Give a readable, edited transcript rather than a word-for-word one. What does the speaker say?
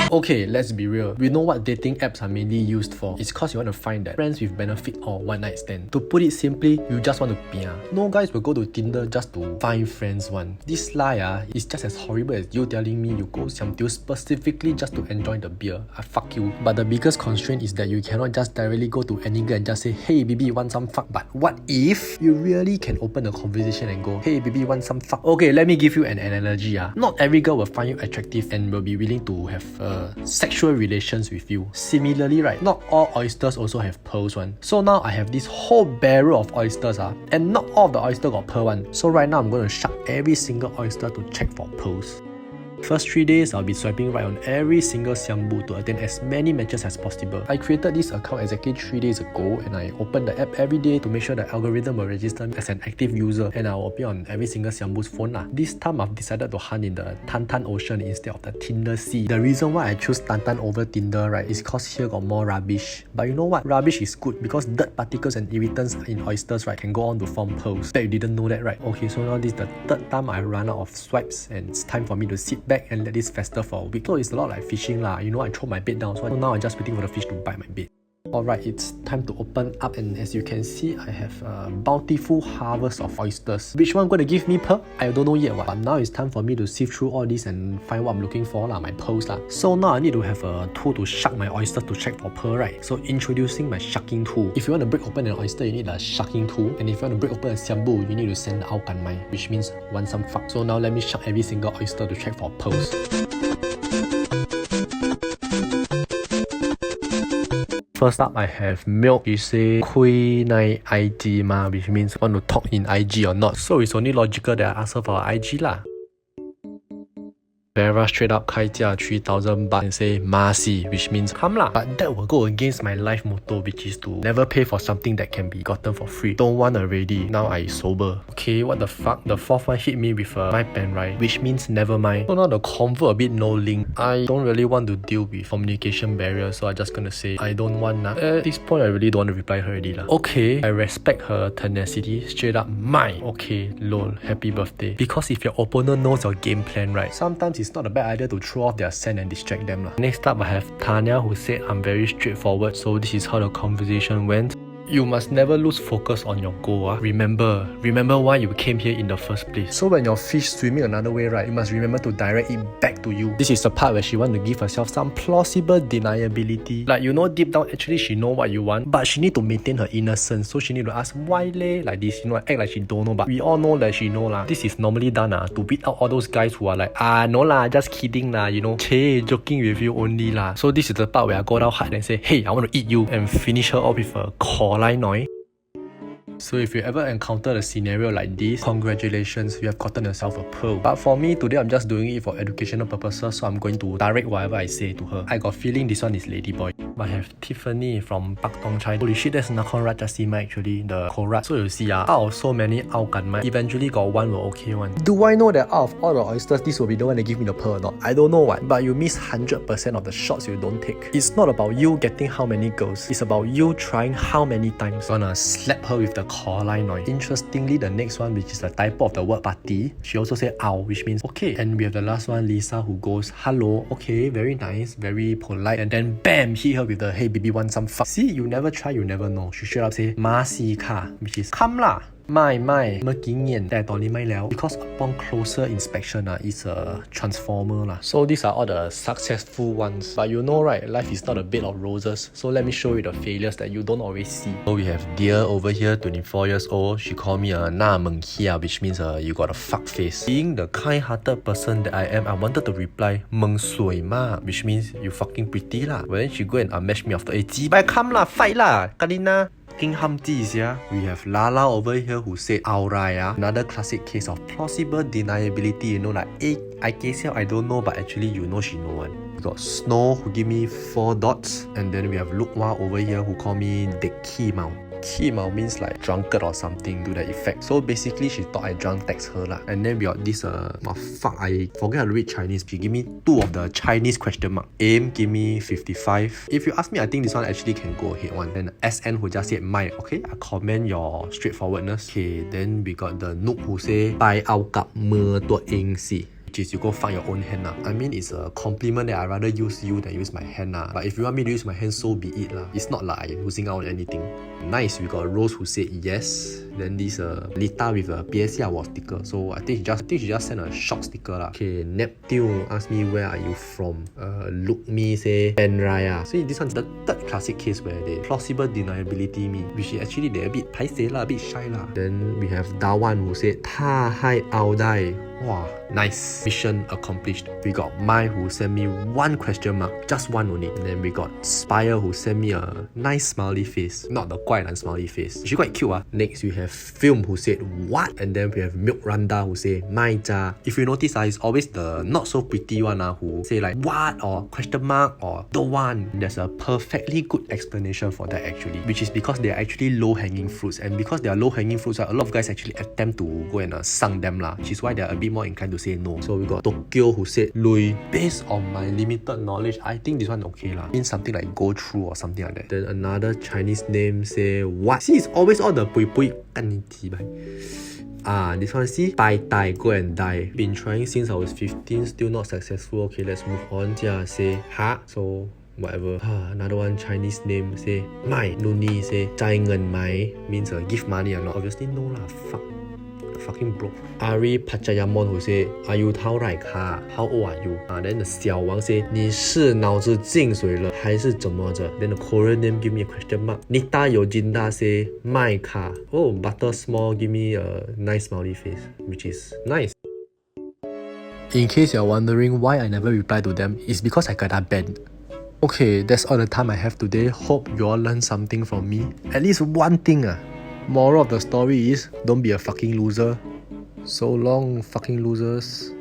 Okay, let's be real. We know what dating apps are mainly used for. It's cause you want to find that friends with benefit or one night stand. To put it simply, you just want to pia. No guys will go to Tinder just to find friends one. This lie is just as horrible as you telling me you go siamtiu specifically just to enjoy the beer. I fuck you. But the biggest constraint is that you cannot just directly go to any girl and just say, hey baby, you want some fuck? But what if you really can open a conversation and go, hey baby, you want some fuck? Okay, let me give you an analogy. Not every girl will find you attractive and will be willing to have sexual relations with you. Similarly, right, not all oysters also have pearls one. So now I have this whole barrel of oysters and not all of the oyster got pearl one. So right now I'm going to shuck every single oyster to check for pearls. First 3 days, I'll be swiping right on every single siambu to attend as many matches as possible. I created this account exactly 3 days ago and I opened the app every day to make sure the algorithm will register me as an active user and I'll appear on every single siambu's phone. This time I've decided to hunt in the Tantan Ocean instead of the Tinder Sea. The reason why I choose Tantan over Tinder, right, is cause here got more rubbish. But you know what? Rubbish is good because dirt particles and irritants in oysters, right, can go on to form pearls. Bet you didn't know that, right? Okay, so now this is the third time I run out of swipes and it's time for me to sit back and let this fester for a week. So it's a lot like fishing lah. You know, I throw my bait down, so now I'm just waiting for the fish to bite my bait. Alright, it's time to open up and as you can see, I have a bountiful harvest of oysters. Which one going to give me pearl? I don't know yet what. But now it's time for me to sift through all this and find what I'm looking for lah, my pearls lah. So now I need to have a tool to shuck my oysters to check for pearl, right? So introducing my shucking tool. If you want to break open an oyster, you need a shucking tool. And if you want to break open a siambu, you need to send ao kan mai, which means want some fuck. So now let me shuck every single oyster to check for pearls. First up, I have milk. She say Kui Nai IG ma, which means want to talk in IG or not. So it's only logical that I ask her for her IG lah. Vera straight up 开价 3,000 baht and say Masi, which means come lah. But that will go against my life motto, which is to never pay for something that can be gotten for free. Don't want already, now I sober. Okay, what the fuck? The fourth one hit me with a my pen, right? Which means never mind. So now the convo a bit no link. I don't really want to deal with communication barriers, so I just gonna say I don't want lah. At this point, I really don't want to reply her already lah. Okay, I respect her tenacity. Straight up mine. Okay, lol, happy birthday. Because if your opponent knows your game plan, right, sometimes it's not a bad idea to throw off their scent and distract them lah. Next up, I have Tanya who said I'm very straightforward, so this is how the conversation went. You must never lose focus on your goal. Remember why you came here in the first place. So when your fish swimming another way, right, you must remember to direct it back to you. This is the part where she want to give herself some plausible deniability. Like, you know, deep down actually she know what you want, but she need to maintain her innocence. So she need to ask why leh, like this, you know, act like she don't know, but we all know that she know lah. This is normally done to beat out all those guys who are like, no lah, just kidding lah, you know, che, joking with you only lah. So this is the part where I go down hard and say, hey, I want to eat you, and finish her off with a call line noi. So if you ever encounter a scenario like this, congratulations, you have gotten yourself a pearl. But for me, today I'm just doing it for educational purposes, so I'm going to direct whatever I say to her. I got feeling this one is ladyboy. I have Tiffany from Pak Tong Chai. Holy shit, that's Nakhon Ratchasima actually, the Korat. So you see, out of so many ao kan mai, eventually got one will okay one. Do I know that out of all the oysters, this will be the one that give me the pearl or not? I don't know what, but you miss 100% of the shots you don't take. It's not about you getting how many girls, it's about you trying how many times. Gonna slap her with the call line noi. Interestingly, the next one, which is the typo of the word party, she also said ow, which means okay. And we have the last one, Lisa, who goes hello, okay, very nice, very polite, and then bam, hit her with the hey baby want some fuck. See, you never try, you never know. She straight up say Masi ka, which is come lah. My,没经验带到你买了 because upon closer inspection it's a transformer lah. So these are all the successful ones. But you know right, life is not a bed of roses. So let me show you the failures that you don't always see. So we have Dear over here, 24 years old. She called me a na meng hia, which means you got a fuck face. Being the kind-hearted person that I am, I wanted to reply meng sui ma, which means you fucking pretty lah. But then she go and unmatch me after, ji bai come lah, fight lah, Kalina. We have Lala over here who said Auraya. Another classic case of plausible deniability, you know, like I guess I don't know, but actually you know she know one. We got Snow who give me 4 dots, and then we have Lukwa over here who call me Dekki Mao. Kimao means like drunkard or something to that effect. So basically she thought I drunk text her lah. And then we got this I forget how to read Chinese. She give me 2 of the Chinese question mark. Aim give me 55. If you ask me, I think this one actually can go ahead one. Then SN who just said my. Okay, I commend your straightforwardness. Okay, then we got the noob who say 拜 ao kap me tua ing si. which is you go find your own hand lah. I mean, it's a compliment that I rather use you than use my hand lah. But if you want me to use my hand, so be it lah. It's not like I'm losing out on anything. Nice, we got Rose who said yes. Then this Lita with a PSC award sticker. So I think she just sent a shock sticker lah. Okay, Neptune asked me where are you from. Look me say Penraya. So this one's the third classic case where they plausible deniability me, which is actually they're a bit paiseh lah, a bit shy lah. Then we have Dawan who said Ta Hai Audai. Wow, nice. Mission accomplished. We got Mai who sent me one question mark, just one only. And then we got Spire who sent me a nice smiley face, not the quite smiley face. She quite cute. Next we have Film who said what? And then we have Milk Randa who say Mai ja. If you notice, it's always the not so pretty one who say like what or question mark or don't want. There's a perfectly good explanation for that actually, which is because they are actually low hanging fruits, and because they are low hanging fruits, a lot of guys actually attempt to go and sang them lah, which is why they are a bit more inclined to say no. So we got Tokyo who said Lui. Based on my limited knowledge, I think this one okay lah. Means something like go through or something like that. Then another Chinese name say what? See, it's always all the pui pui. This one see Bai Tai go and die. Been trying since I was 15, still not successful. Okay, let's move on. Jia say ha. So whatever. Another one Chinese name say Mai. Nuni say Zai Ngen Mai means give money or not. Obviously no lah. Fucking broke. Ari Pachayamon who say are you 掏奶卡? How old are you? Then the 小王 say 你是脑子进水了还是怎么着? Then the Korean name give me a question mark. Nita Yojinda say 麦卡. Oh, Butter Small give me a nice smiley face, which is nice. In case you're wondering why I never reply to them, it's because I got banned. Okay, that's all the time I have today. Hope you all learned something from me. At least one thing. Moral of the story is don't be a fucking loser. So long, fucking losers.